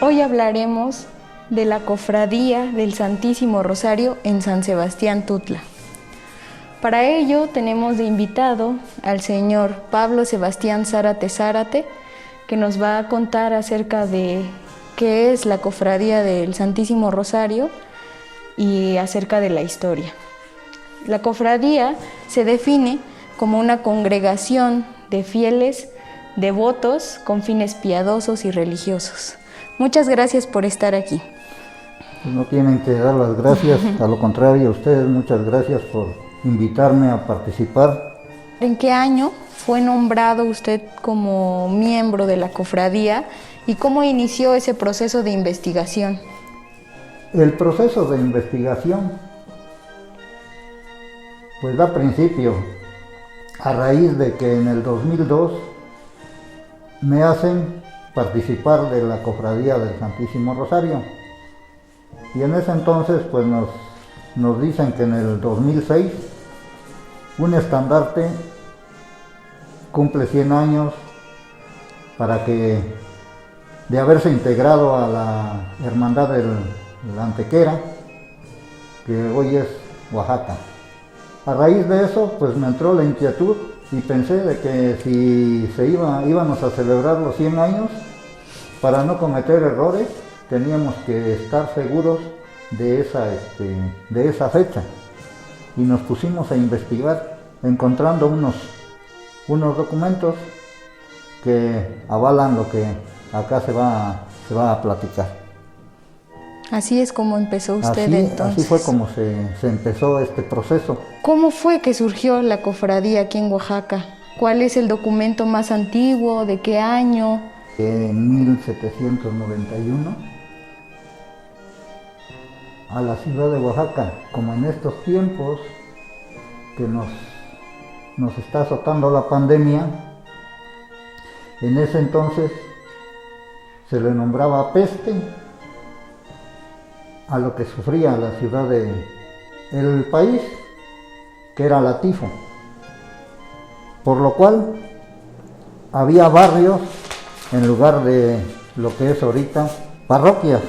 Hoy hablaremos de la Cofradía del Santísimo Rosario en San Sebastián Tutla. Para ello tenemos de invitado al señor Pablo Sebastián Zárate Zárate, que nos va a contar acerca de qué es la Cofradía del Santísimo Rosario y acerca de la historia. La cofradía se define como una congregación de fieles devotos con fines piadosos y religiosos. Muchas gracias por estar aquí. No tienen que dar las gracias, a lo contrario, a ustedes muchas gracias por invitarme a participar. ¿En qué año fue nombrado usted como miembro de la cofradía y cómo inició ese proceso de investigación? El proceso de investigación pues da principio a raíz de que en el 2002 me hacen participar de la Cofradía del Santísimo Rosario. Y en ese entonces pues nos dicen que en el 2006 un estandarte cumple 100 años para que de haberse integrado a la Hermandad de la Antequera, que hoy es Oaxaca. A raíz de eso pues me entró la inquietud y pensé de que si íbamos a celebrar los 100 años, para no cometer errores teníamos que estar seguros de esa fecha, y nos pusimos a investigar encontrando unos documentos que avalan lo que acá se va a platicar. Así es como empezó usted entonces. Así fue como se empezó este proceso. ¿Cómo fue que surgió la cofradía aquí en Oaxaca? ¿Cuál es el documento más antiguo? ¿De qué año? En 1791, a la ciudad de Oaxaca, como en estos tiempos que nos está azotando la pandemia, en ese entonces se le nombraba peste a lo que sufría la ciudad el país, que era la tifo, por lo cual había barrios en lugar de lo que es ahorita parroquias,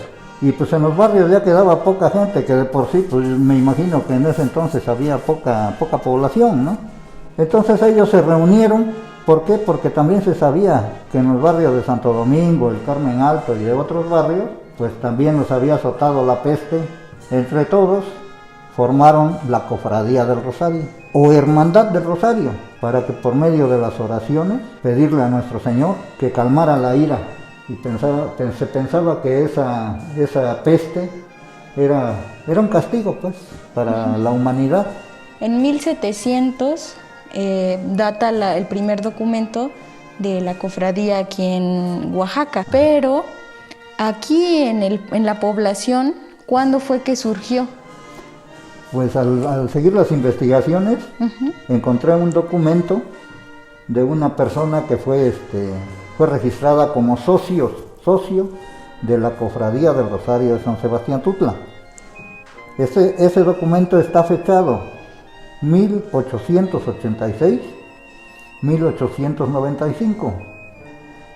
y pues en los barrios ya quedaba poca gente, que de por sí pues me imagino que en ese entonces había poca población, ¿no? Entonces ellos se reunieron. ¿Por qué? Porque también se sabía que en los barrios de Santo Domingo, el Carmen Alto y de otros barrios pues también nos había azotado la peste. Entre todos formaron la Cofradía del Rosario o Hermandad del Rosario, para que por medio de las oraciones pedirle a nuestro Señor que calmara la ira, y se pensaba que esa peste era un castigo pues para la humanidad. En 1700 data el primer documento de la cofradía aquí en Oaxaca, pero aquí en la población, ¿cuándo fue que surgió? Pues al seguir las investigaciones, encontré un documento de una persona que fue registrada como socio de la Cofradía del Rosario de San Sebastián Tutla. Ese documento está fechado 1886-1895.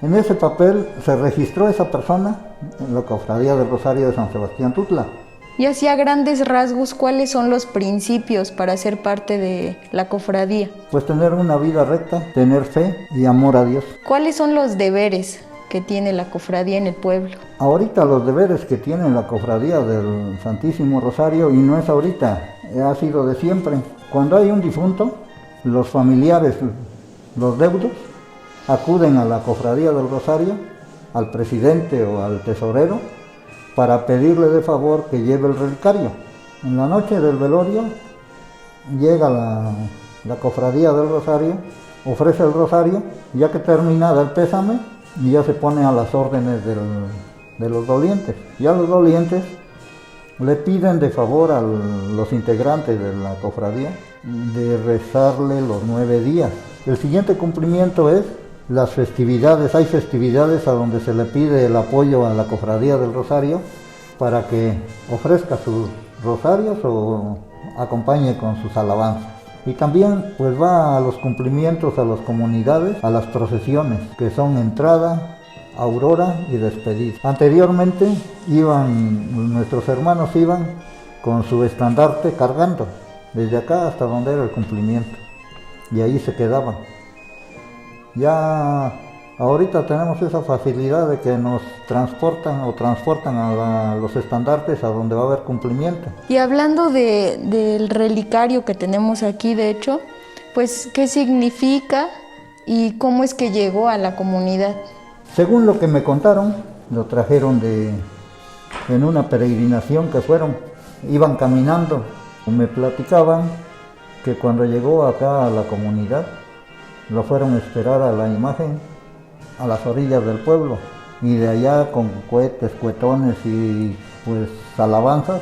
En ese papel se registró esa persona en la Cofradía del Rosario de San Sebastián Tutla. Y así a grandes rasgos, ¿cuáles son los principios para ser parte de la cofradía? Pues tener una vida recta, tener fe y amor a Dios. ¿Cuáles son los deberes que tiene la cofradía en el pueblo? Ahorita los deberes que tiene la Cofradía del Santísimo Rosario, y no es ahorita, ha sido de siempre. Cuando hay un difunto, los familiares, los deudos, acuden a la Cofradía del Rosario, al presidente o al tesorero, para pedirle de favor que lleve el relicario. En la noche del velorio llega la Cofradía del Rosario, ofrece el rosario, ya que terminada el pésame, y ya se pone a las órdenes de los dolientes. Ya los dolientes le piden de favor a los integrantes de la cofradía de rezarle los 9 días. El siguiente cumplimiento es las festividades. Hay festividades a donde se le pide el apoyo a la Cofradía del Rosario para que ofrezca sus rosarios o acompañe con sus alabanzas. Y también pues va a los cumplimientos a las comunidades, a las procesiones, que son entrada, Aurora y Despedida. Anteriormente nuestros hermanos iban con su estandarte cargando, desde acá hasta donde era el cumplimiento, y ahí se quedaban. Ya ahorita tenemos esa facilidad de que nos transportan a los estandartes a donde va a haber cumplimiento. Y hablando del relicario que tenemos aquí, de hecho, pues, ¿qué significa y cómo es que llegó a la comunidad? Según lo que me contaron, lo trajeron en una peregrinación que iban caminando. Me platicaban que cuando llegó acá a la comunidad, lo fueron a esperar a la imagen a las orillas del pueblo, y de allá con cohetes, cuetones y pues alabanzas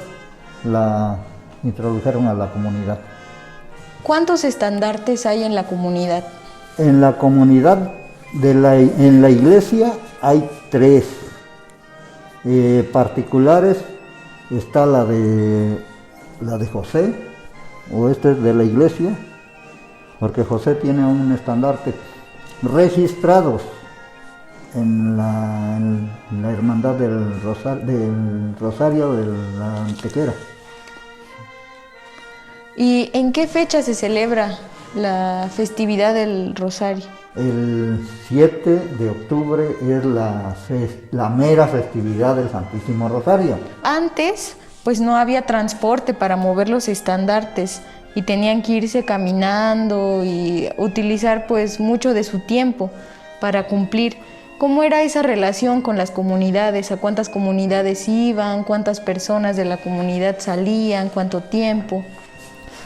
la introdujeron a la comunidad. ¿Cuántos estandartes hay en la comunidad? En la comunidad, en la iglesia hay 3 particulares. Está la de José, o este es de la iglesia, porque José tiene un estandarte registrados en la hermandad del Rosario de la Antequera. ¿Y en qué fecha se celebra la festividad del Rosario? El 7 de octubre es la mera festividad del Santísimo Rosario. Antes, pues no había transporte para mover los estandartes y tenían que irse caminando y utilizar pues mucho de su tiempo para cumplir. ¿Cómo era esa relación con las comunidades? ¿A cuántas comunidades iban? ¿Cuántas personas de la comunidad salían? ¿Cuánto tiempo?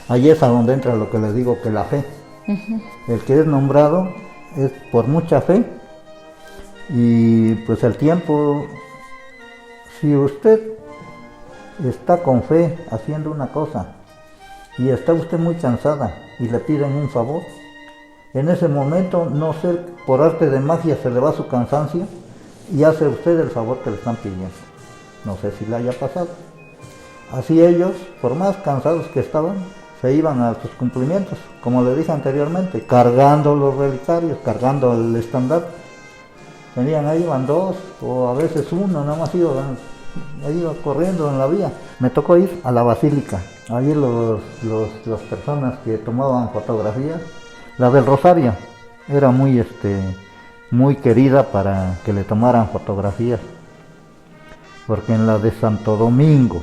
Allí es a donde entra lo que les digo, que la fe. El que es nombrado es por mucha fe, y pues el tiempo, si usted está con fe haciendo una cosa y está usted muy cansada y le piden un favor, en ese momento, no sé, por arte de magia se le va su cansancio y hace usted el favor que le están pidiendo. No sé si le haya pasado. Así ellos, por más cansados que estaban, se iban a sus cumplimientos, como le dije anteriormente, cargando los relicarios, cargando el estandarte. Venían ahí, iban 2 o a veces 1, nada más iba corriendo en la vía. Me tocó ir a la basílica. Allí las personas que tomaban fotografías, la del Rosario era muy querida para que le tomaran fotografías, porque en la de Santo Domingo,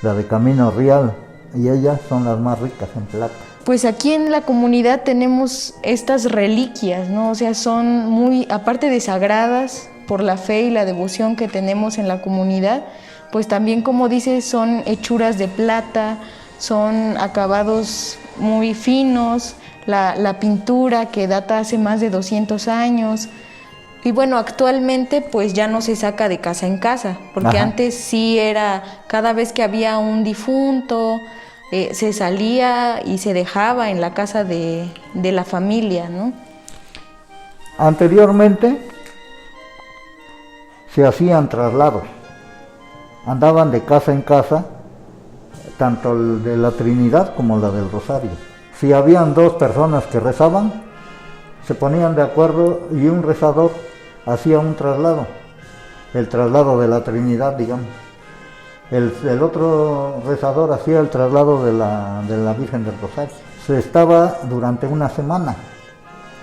la de Camino Real, y ellas son las más ricas en plata. Pues aquí en la comunidad tenemos estas reliquias, ¿no? O sea, son muy, aparte de sagradas por la fe y la devoción que tenemos en la comunidad, pues también, como dices, son hechuras de plata, son acabados muy finos, la pintura que data hace más de 200 años. Y bueno, actualmente pues ya no se saca de casa en casa, porque antes sí era, cada vez que había un difunto, se salía y se dejaba en la casa de la familia, ¿no? Anteriormente se hacían traslados, andaban de casa en casa, tanto el de la Trinidad como la del Rosario. Si habían 2 personas que rezaban, se ponían de acuerdo y un rezador hacía un traslado, el traslado de la Trinidad, digamos. El otro rezador hacía el traslado de la Virgen del Rosario. Se estaba durante una semana.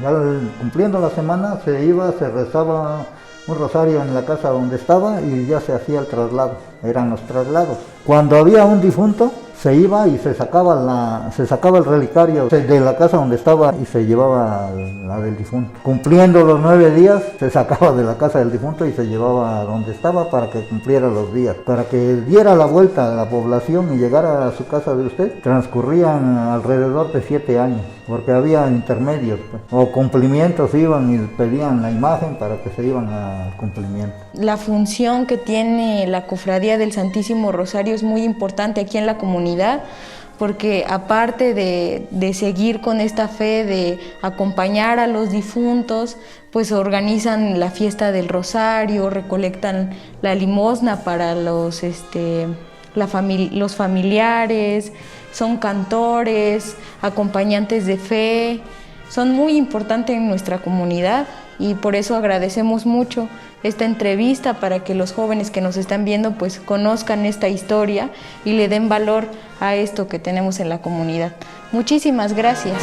Ya cumpliendo la semana se rezaba un rosario en la casa donde estaba y ya se hacía el traslado. Eran los traslados. Cuando había un difunto, se iba y se sacaba el relicario de la casa donde estaba y se llevaba la del difunto. Cumpliendo los 9 días, se sacaba de la casa del difunto y se llevaba a donde estaba para que cumpliera los días. Para que diera la vuelta a la población y llegara a su casa de usted, transcurrían alrededor de 7 años, porque había intermedios, pues, o cumplimientos, iban y pedían la imagen para que se iban al cumplimiento. La función que tiene la Cofradía del Santísimo Rosario es muy importante aquí en la comunidad, porque aparte de seguir con esta fe de acompañar a los difuntos, pues organizan la fiesta del Rosario, recolectan la limosna para los familiares, son cantores, acompañantes de fe, son muy importantes en nuestra comunidad y por eso agradecemos mucho esta entrevista para que los jóvenes que nos están viendo pues conozcan esta historia y le den valor a esto que tenemos en la comunidad. Muchísimas gracias.